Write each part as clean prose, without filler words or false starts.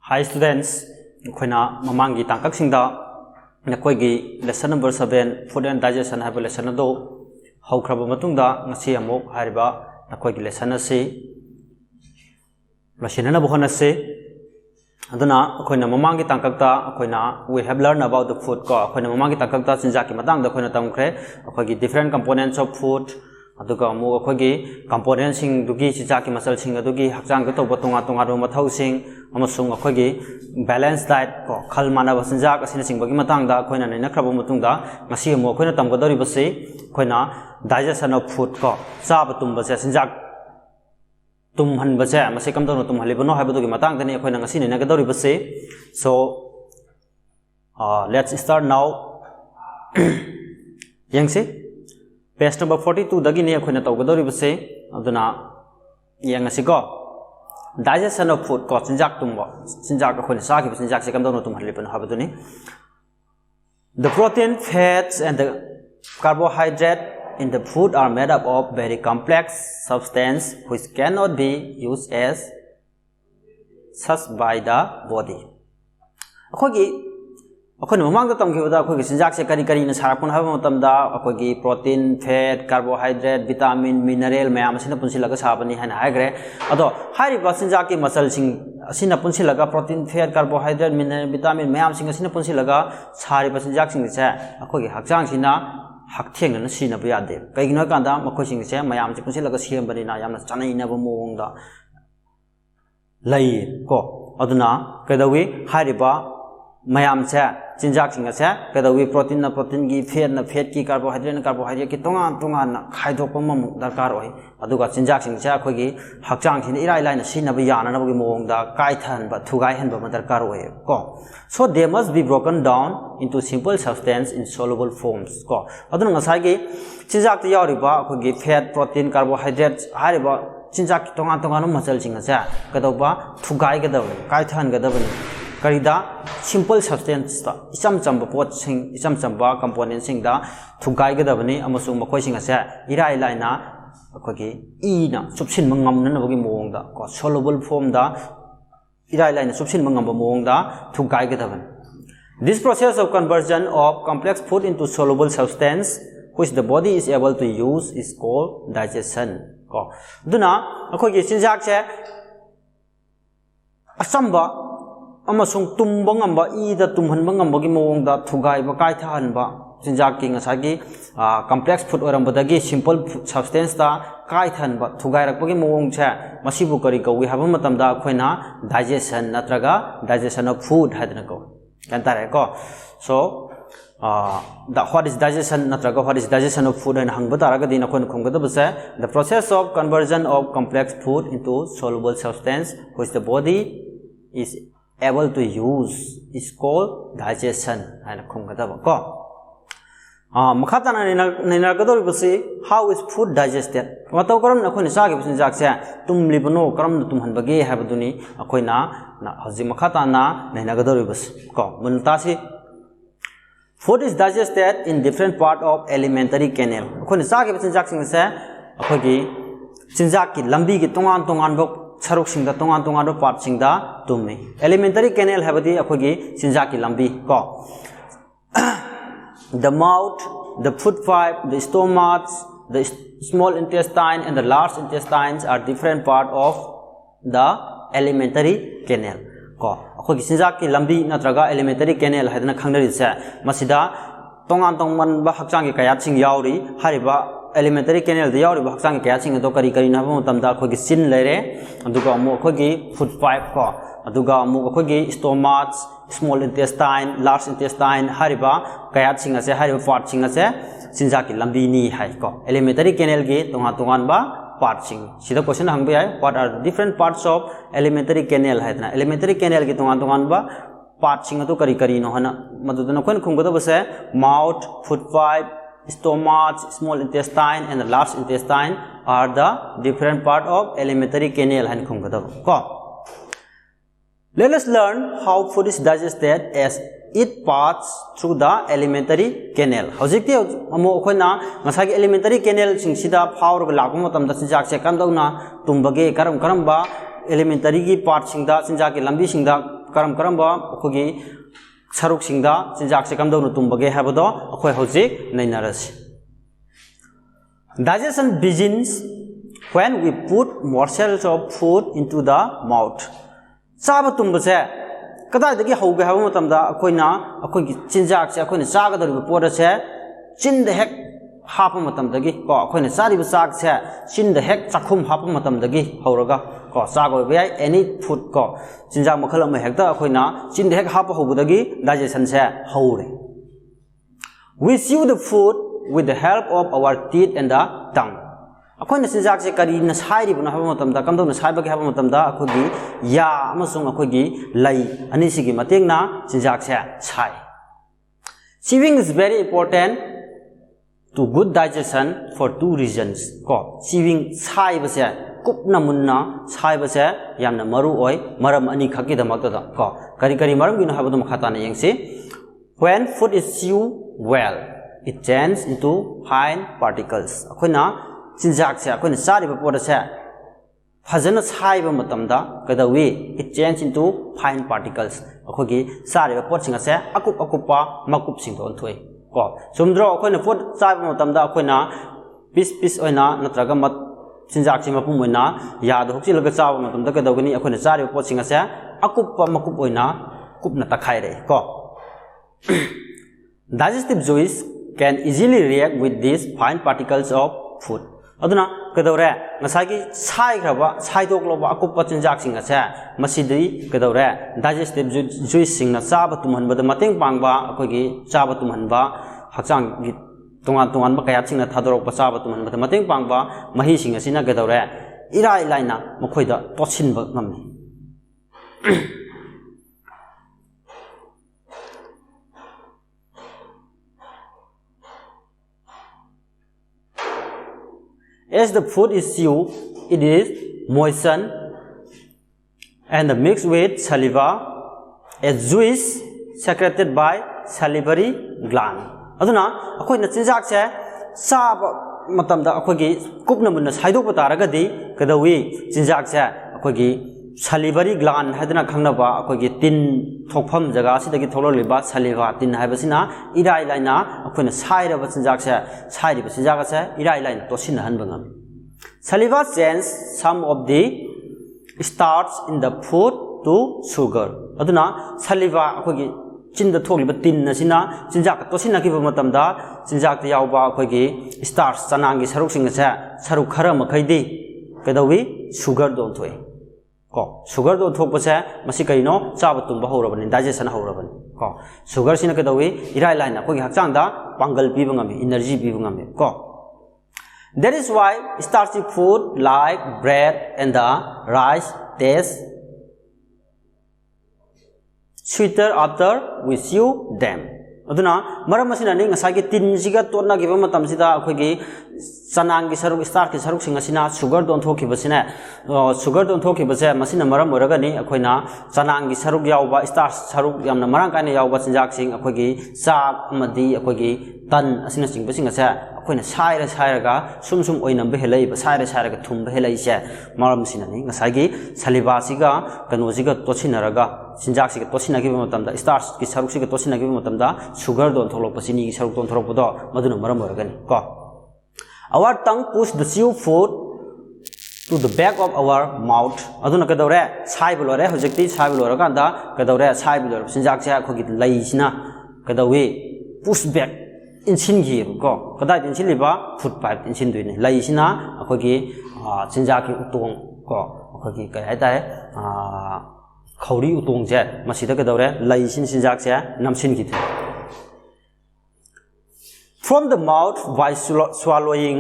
Hi students, khoina mamangi tangkak singda nakoigi lesson number 7 food and digestion have lesson do haukraba matungda ngasi amok hariba nakoigi lesson ase machine buhana se aduna khoina mamangi tangkakta khoina we have learned about the food ko khoina mamangi tangkakta sinja ki matang da khoina tamkhre khoigi different components of food aduga mu khoigi components sing dugi sinja ki masal sing adugi hakjang ga toba tonga tonga ro mathau sing amasung khoigi balance diet ko khal manaba sinja ka sin sing bagi matang da khoina naina khraba mutung da ngasi mo khoina tamgadori base khoina digestion of food ko chaba tumba se sinja tum han base mase kam dono tum halibano habadu ki matang dani khoina ngasi naina gadori base so let's start now yangse page number 42 dagi ne khoina tawgadori base aduna yangasi ko digestion of food ko sinjak tumbo sinjak ko khoina sa ki sinjak se kam dono tum halibano habadu ni the protein fats and the carbohydrate in the food are made up of very complex substance which cannot be used as such by the body. Akhoi mamang da tamkhibada akhoi sinjak se kari kari na sarakun haba matamda akhoi protein fat carbohydrate vitamin mineral mayam asina punsilaga sabani hana hagre ado hari ba sinjak ki masal sing asina punsilaga protein fat carbohydrate mineral vitamin mayam sing asina punsilaga sari ba sinjak sing se akhoi hakjang sina haktheng na sina ba yade kaigino kanda makhoi sing se mayam se punsilaga siam bani na yamna chanai na ba mongda lai ko aduna kadawi hari ba mayam se chinjak singa se kadawi protein na protein gi fat na fat ki carbohydrate na carbohydrate ki tonga na khaidokpa mam darkar oi aduga chinjak sing se akhoi gi hakchang sin irai lai na sina ba yana na ba gi mong da kai than ba thugai hen ba darkar oi ko so they must be broken down into simple substance in soluble forms ko aduna ngasai gi chinjak ti yauri ba akhoi gi fat protein carbohydrate hari ba chinjak ki tonga no masal singa se kadawba thugai gadaw kai than gadaw ni karida simple substance ta isam chamba pot sing isam chamba component sing da thugai gadabani amasung makhoi sing ase irai laina akogi e na subsin mangam na bagi mong da ko soluble form da irai laina subsin mangam ba mong da thugai gadaban this process of conversion of complex food into soluble substance which the body is able to use is called digestion ko duna akogi sinjak se asamba amasung tumba ngamba ida tumhanba ngamba gi mawongda thugai ba kai thanba sinjak ki ngasagi complex food orambadagi simple substance ta kai thanba thugai rakpa gi mawong cha masibu kari ko wi haba matamda khoina digestion natraga digestion of food hadna ko kantare ko so what is digestion natraga what is digestion of food and hangba taraga dina khon khongda basa the process of conversion of complex food into soluble substance which the body is able to use is called digestion and khongada ko makhatana nina gadori basi how is food digested mataw karam na khoni sagi bisin jak se tum libno karam tum hanbage habaduni akhoina na haji makhatana nina gadori bas ko muntasi food is digested in different part of alimentary canal khoni sagi bisin jak sing se akhogi sinjak ki lambi ki tongan bok saruk singda tongan ro part singda tummi alimentary canal habadi akhogi sinja ki lambi ko the mouth the food pipe the stomach the small intestine and the large intestines are different part of the alimentary canal ko akhogi sinja ki lambi natraga alimentary canal hadna khangnari se masida tongan ba hakchang ki kayat sing yauri hariba elementary canal the yauri bhaksang kya sing do kari na ba tamda khogi sin lere aduga amu khogi food pipe ko aduga amu khogi stomach small intestine large intestine hariba kaya sing ase hariba part sing ase sinja ki lambi ni hai ko elementary canal gi tongan ba part sing sida question hangbe ai what are different parts of elementary canal haidna elementary canal gi tongan ba part sing to kari no hana madudana kon khunggoda base mouth food pipe stomach small intestine and the large intestine are the different part of alimentary canal han khungada ko let us learn how food is digested as it passes through the alimentary canal hojikte amo khoina ngasagi alimentary canal sing sida power ga lagu matam da sinjak se kam dawna tumbage karam ba elementary gi part singda sinja ki lambi singda करम करम अखोगी सरuk singda chinjak se kamdau nu tumbage habado akhoi hojik nainarasi. Digestion begins when we put morsels of food into the mouth. Chaba tumbase kadai dagi hauge haba matamda akhoina akhoi chinjak se akhoina chagadori pot se chin de hek hapa matamdagi ko akhoina chari ba chak se chin de hek chakhum hapa matamdagi hauraga ko chago be any food ko chinjak makhal ma hekta akhoina chin de hek hapa hobudagi digestion se haure. We chew the food with the help of our teeth and the tongue. Akhoina chinjak se kari na sairi buna haba matamda kamdo na saiba ge haba matamda akhogi ya amasung akhogi lai ani sigi mateng na chinjak se sai. Chewing is very important to good digestion for two reasons. Ko chewing sai ba se kupna munna sai ba se yamna maru oi maram ani khaki da makta da ko kari kari maram gi na haba dum khata na yengsi. When food is chewed well, it changes into fine particles. Akhoina chinjak se akhoina sari ba pot se phajana sai ba matamda kadawi it changes into fine particles. Akhogi sari ba pot singa se akup akupa makup sing don thoi ko sumdro akhoina pot sai ba matamda akhoina piece oina natraga mat chinjak si mapum oina ya do hokchi laga chaw matamda kadawgani akhoina sari ba pot singa se akupa makup oina kupna takhai re ko. Digestive juice can easily react with these fine particles of food. Aduna kadawre ngasagi sai graba sai dokloba akupa chinjak singa se masidi kadawre digestive juice singna chaba tumhanbada mateng pangba akhogi chaba tumhanba hakchang gi tungan ba kaya singna thadorok chaba tumhanbada mateng pangba mahi singa sina kadawre irai laina mokhoida tochinba ngamni. As the food is chewed, it is moistened and mixed with saliva, a juice secreted by salivary gland. Aduna akhoina chinjak se chaba matamda akhogi kupna munna saidokpa taragadi kadawi chinjak se akhogi salivary gland hadna khangnaba akhogi tin thokpham jaga sidagi thololiba saliva tin haibasina irai laina akhoina sairaba chinjak se sairiba chinjak se irai laina tosin hanbangam. Saliva changes some of the starch in the food to sugar. Aduna saliva akhogi chinda tholiba tin asina chinjak tosin akiba matamda chinjak ta yawba akhogi starch chanangi saruk singa se saruk khara makhaidi kadawi sugar don thoi ko sugar do thokpa se masi kaino chaba tumba horabani digestion horabani ko sugar sina kadawi irai laina ko gi hakchang da pangal piba ngami energy piba ngami ko. That is why starchy food like bread and the rice taste sweeter after we chew them. Aduna maram asina ni ngasagi tin siga tonna giba matam sida akhogi chanang gi saruk starch gi saruk singa sina sugar don thoki basina sugar don thoki base masina maram oraga ni akhoina chanang gi saruk yawba starch saruk yamna marang kaina yawba chinjak sing akhogi chak amadi akhogi tan asina singba singa se akhoina saira ga sum oinam be helai ba saira ga thum be helai se maram sina ni ngasagi saliva siga kano siga tochinaraga chinjak siga tochina gi matamda starch gi saruk siga tochina gi matamda sugar don tholok pasini gi saruk don tholok bodo maduna maram oraga ni ko. Our tongue pushes the chew food to the back of our mouth. Aduna kadawre sai bulore hojekti sai bulore kanda kadawre sai bulore sinjak se akhogi lai sina kadawi push back insin gi ko kadai insin liba food pipe insin duine lai sina akhogi sinjak ki utong ko akhogi kai hai dai khauri utong je masida kadawre lai sinjak se namsin gi. From the mouth, by swallowing,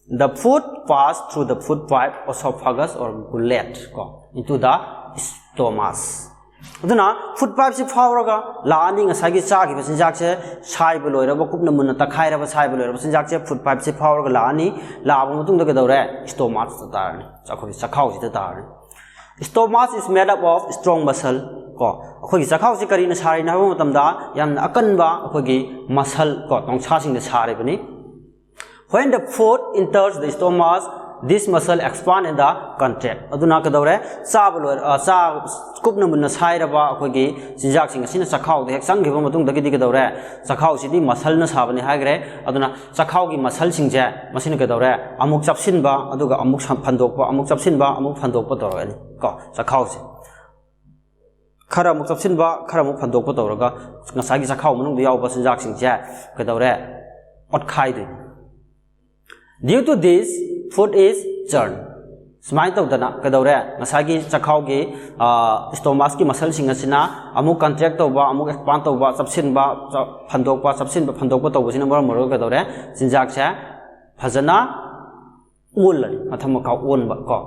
the food passes through the food pipe, esophagus or gullet into the stomach. Aduna food pipe se phawraga laani ngasagi chagi basinjak se sai beloira ba kupna munna takhaira ba sai beloira basinjak se food pipe se phawraga laani laaba matung da kadawre stomach ta tarni chakhobi chakhau si ta tarni. Stomach is made up of strong muscle ko akhogi chakhau se kari na sari na ba matamda yamna akanba akhogi muscle ko tongsa sing da sari bani. When the food enters the stomach, this muscle expand and the contract aduna kadore chaba loi cha kupna munna sairaba akhoi jinjak sing asina chakhau de hek sanggiba matung dagi kadore chakhau sidi muscle na sabani hagre aduna chakhau gi muscle sing je masina kadore amuk chapsin ba aduga amuk phandok ba amuk chapsin ba amuk phandok pa torani ko chakhau se khara amuk chapsin ba khara amuk phandok pa toraga ngasai gi chakhau manung de yaw ba jinjak sing je kadore ot khai de. Due to this, food is churned. Smile to dana kadore ngasagi chakhau gi stomach ki muscle sing asina amuk contract to ba amuk expand to ba chapsin ba phandok ba chapsin ba phandok ba to ba sina moro kadore jinjak se phajana ul atham ka on ba ko.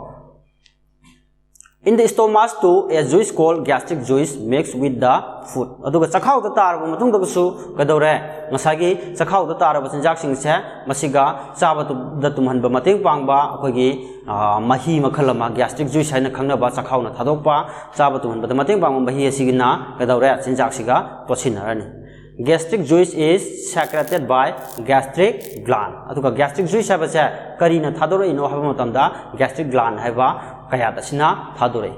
In the stomach too, a juice called gastric juice mixed with the food. Aduga chakhau ta tar ba matung da su kadore ngasagi chakhau ta tar ba jinjak sing se masiga chaba tu da tumhan ba mateng pang ba akhoi gi mahi makhal ma gastric juice haina khangna ba chakhau na thadok pa chaba tumhan ba mateng pang mahi asigina kadore jinjak siga pochinarani. Gastric juice is secreted by gastric gland. Aduga gastric juice haba se kari na thadore ino haba matamda gastric gland haba kaya da sina thadore.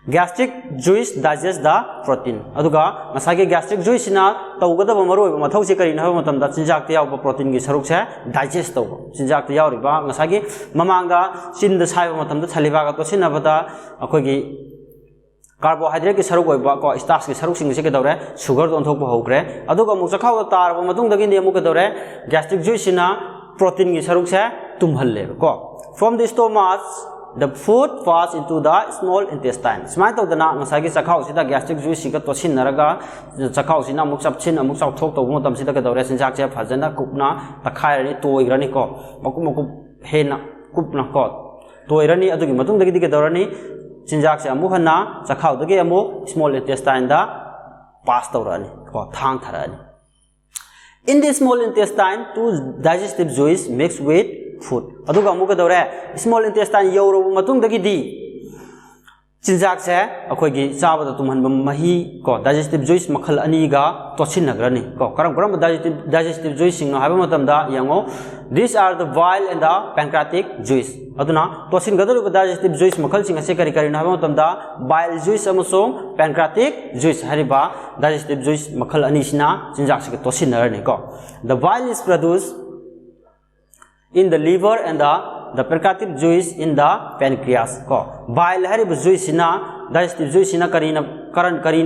Gastric juice digests the protein. Aduga masagi gastric juice sina tawgada ba maroi ba mathau se kari na haba matamda jinjak te yaw ba protein gi saruk se digest to jinjak te yaw ri ba masagi mamanga chin da sai ba matamda thaliba ga to sina bada akhoi gi carbohydrate ki saruk oiba ko starch ki saruk sing se ke dore sugar don thok ba hokre aduga mu chakhau da tar ba matung dagi ne mu ke dore gastric juice sina protein ki saruk se tumhal le ko. From the stomach the food passes into the small intestine. Smile to dana ngasagi chakhau sida gastric juice siga to sin naraga chakhau sina amuk chapchin amuk chak thok to mo tam sida ke dore sinjak che phajana kupna takhai ri toi grani ko makum makum hena kupna ko toi rani adugi matung dagi ke dore ni jinjak se amu hana chakhau dagi amu small intestine da pass tawrani ko thang tharani. In the small intestine two digestive juice mixed with food. Aduga amu kadore small intestine yoro matung dagi di jinjak se akhoi gi chaba da tumhan mahi ko digestive juice makhal ani ga tochin nagrani ko karam karam digestive juice sing haba matam da yango these are the bile and the pancreatic juice. Aduna tochin gadalu digestive juice makhal sing ase kari kari na haba matam da bile juice amusong pancreatic juice hariba digestive juice makhal ani sina jinjak se tochin narani ko. The bile is produced in the liver and the pancreatic juice in the pancreas ko. Bile harib juice sina digestive juice sina karina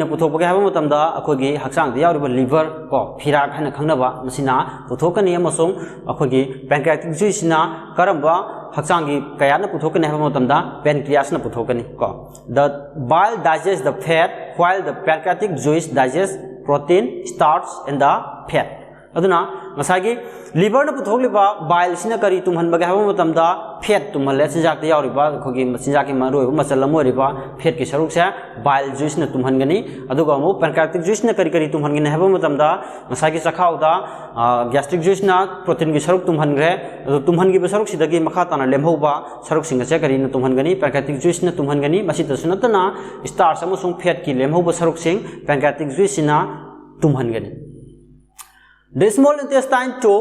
puthok ba haba matam da akhoi gi haksang da yaw liver ko phirak hana khangna ba masina puthokani amasong akhoi gi pancreatic juice sina karamba haksang gi kaya na puthokani haba matam da pancreas na puthokani ko. The bile digests the fat while the pancreatic juice digests protein, starch and the fat. Aduna ngasagi liver na puthokliba bile sina kari tumhan ba haba matam da fat tumhalle sinjak te yawriba khogi sinjak ki maroi masal lamoriba fat ki saruk se bile juice na tumhan gani aduga mu pancreatic juice na kari kari tumhan gani haba matam da ngasagi chakhau da gastric juice na protein ki saruk tumhan gre tumhan gi saruk sidagi makha tana lemhoba saruk singa se kari na tumhan gani pancreatic juice na tumhan gani masita sunatana starch amusung fat ki lemhoba saruk sing pancreatic juice na tumhan gani. The small intestine too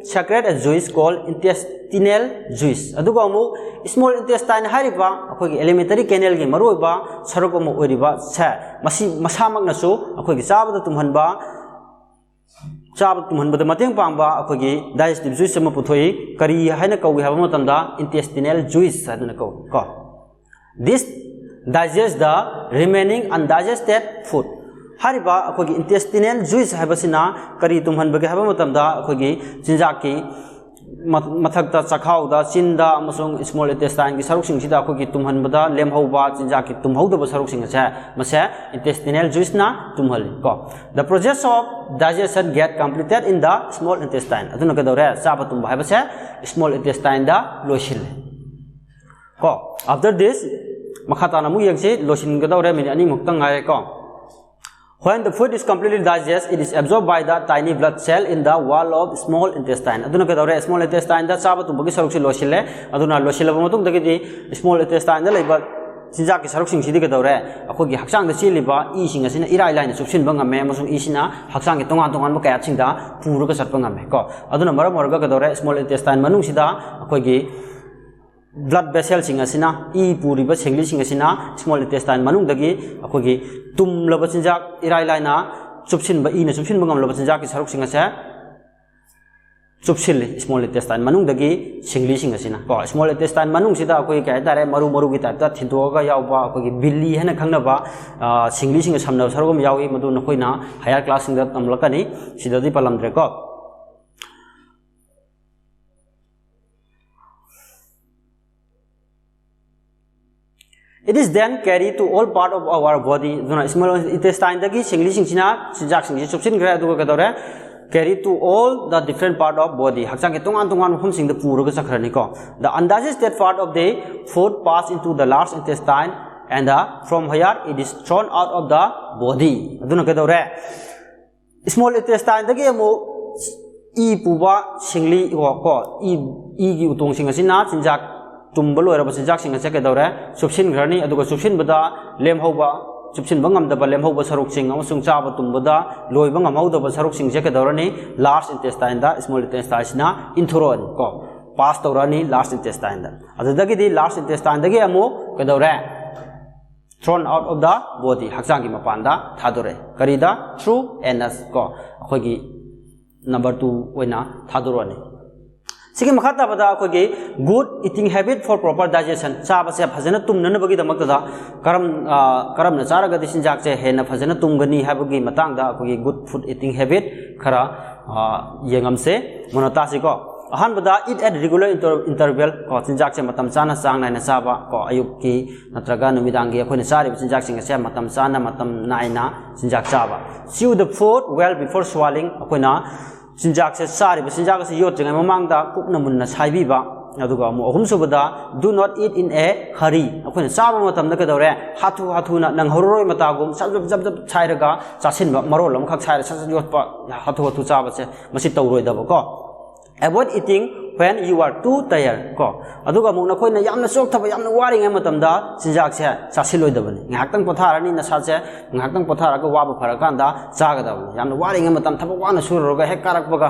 secrete a juice called intestinal juice. Aduga amu small intestine hariba akhoi gi alimentary canal gi maroiba saruk amu oriba se masi masamak na su akhoi gi chaba da tumhanba da mateng pangba akhoi gi digestive juice ma puthoi kari haina kawi haba matam da intestinal juice aduna ko. This digests the remaining undigested food. Hariba akhoi intestinal juice habasina kari tumhan bage haba matam da akhoi jinjak ki mathak ta chakhau da chin da amasung small intestine ki saruk sing sida akhoi tumhan bada lemhauba jinjak ki tumhau da saruk sing ase mase intestinal juice na tumhal ko. The process of digestion get completed in the small intestine. Aduna kadore chaba tumba habase small intestine da loisil ko. After this makhata na mu yangse loisin kadore min ani muktang ngai ko. When the food is completely digested, it is absorbed by the tiny blood cell in the wall of small intestine. Aduna kadore small intestine da chaba tumba ki saruk si loisile aduna loisile ba matung dagi di small intestine da leiba jinjak ki saruk sing sidi kadore akhoi gi haksang da chiliba i sing asina irai laina supsin ba ngame amasung i sina haksang ki tongan tongan ba kaya sing da puru ka satpa ngame ko. Aduna maram orga kadore small intestine manung sida akhoi gi blood vessel sing asina e puriba singli sing asina small intestine manung dagi akogi tum laba chinjak irai laina chupsin ba e na chupsin ba ngam laba chinjak ki saruk sing ase chupsil small intestine manung dagi singli sing asina ko small intestine manung sida akoi kai tare maru maru gi ta thindoga yawba akogi billi hena khangna ba singli sing samna sarugam yawi madu nakoina higher class sing da tamlakani sidadi palamdre ko it is then carried to all part of our body small intestine dagi singli sing sina sinjak sing chupsin gra du ka dore carry to all the different part of body hakchang ke tungan tungan hum sing the puru ga sakhrani ko the undigested part of the food pass into the large intestine and from here it is thrown out of the body aduna ka dore small intestine dagi amu e puba singli ko e gi utong sing asina sinjak tumba loiraba sinjak sing ase ke dore chupsin grani aduga chupsin bada lemhoba chupsin bangam da balem hoba saruk sing amasung chaba tumbada loi bangam hauda ba saruk sing je ke dorani large intestine da small intestine na inthuron ko pass dorani large intestine da adagi di large intestine dagi amu ke dore thrown out of the body hakchang gi mapan da thadore karida through anus ko akhoi number 2 oina thadorani sigi makhata bada akhoi good eating habit for proper digestion chaba se phajana tumna bagi damak da karam na chara ga disin jak che hena phajana tumgani habagi matang da akhoi good food eating habit khara yengam se monata si ko ahan bada eat at regular interval ko sinjak se matam chana sang na chaba ko ayuk ki natraga numidang gi akhoi na sari sinjak sing se matam chana matam naina sinjak chaba chew the food well before swallowing akhoi na sinjak se sari sinjak se yot jengai mamang da kupna munna saibi ba aduga mu ahum subada do not eat in a hurry akhoi na chaba matam da ka dore hathu na nang horoi matagum jab chairaga chasin ba marol lam khak chaira sa yot pa hathu chaba se masi tawroi da ba ko avoid eating when you are too tired ko aduga mu na khoi na yamna sok thaba yamna wari ngai matam da sinjak se chasiloi da bani ngak potharani na sa se ngak pothara ga wa ba pharakan da chaga da yamna wari ngai matam thaba wana suroga hek karak baga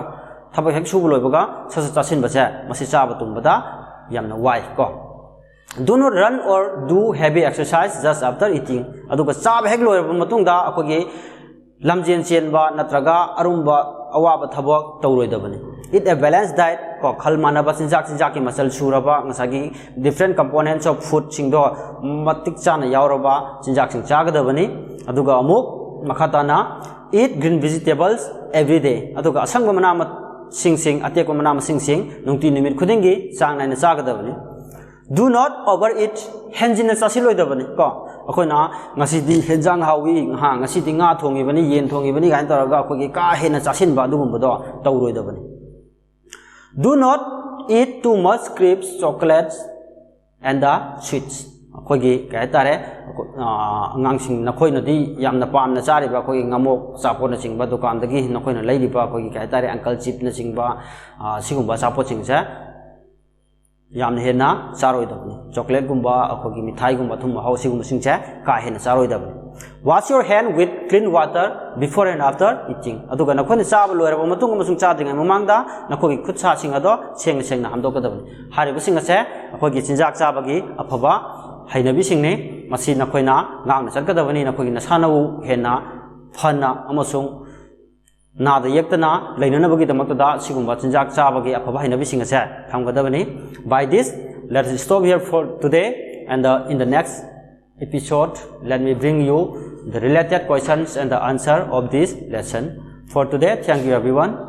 thaba hek subuloi baga sa chasin ba se masi chaba tum bada yamna wai ko do not run or do heavy exercise just after eating aduga chaba hek loi ba matung da akogi lamjen chen ba natraga arumba awaba thabak tawroi da bani eat a balanced diet ko khalmana ba sinjak ki masal suraba ngasagi different components of food singdo matik chana yauraba sinjak sing chaga bani aduga amuk makhata na eat green vegetables every day aduga asangba mana sing atekwa mana sing nungti nimit khudingi chang naina chaga bani do not overeat henjina chasiloi da bani ko akoina ngasi di henjang hawi ha ngasi di nga thongi bani yen thongi bani gain taraga akogi ka hena chasin ba dugum bodo tawroi da bani do not eat too much crisps chocolates and the sweets akogi kai tare angang sing nakoi na di yamna pam na chari ba akogi ngamok chapo na singba dukan dagi nakoi na laili ba akogi kai tare uncle chip na singba sigumba chapo singsa yamna hena charoi da bani chocolate gumba akogi mithai gumba thum hausi gumba singcha ka hena charoi da bani wash your hand with clean water before and after eating aduga nakhoi chaba loiraba matung amasung chadingai mamangda nakhoi khutsa sing ado sengna hamdok da bani hariba sing ase akogi chinjak chabagi afaba hainabi singni masi nakhoi na ngangna charka da bani nakhoi na sanau hena phana amasung nada yektana lainana bagi damakta da sigumba chinjak chabagi afaba hainabi sing ase thamga da bani by this let's stop here for today and in the next episode let me bring you the related questions and the answer of this lesson for today. Thank you everyone.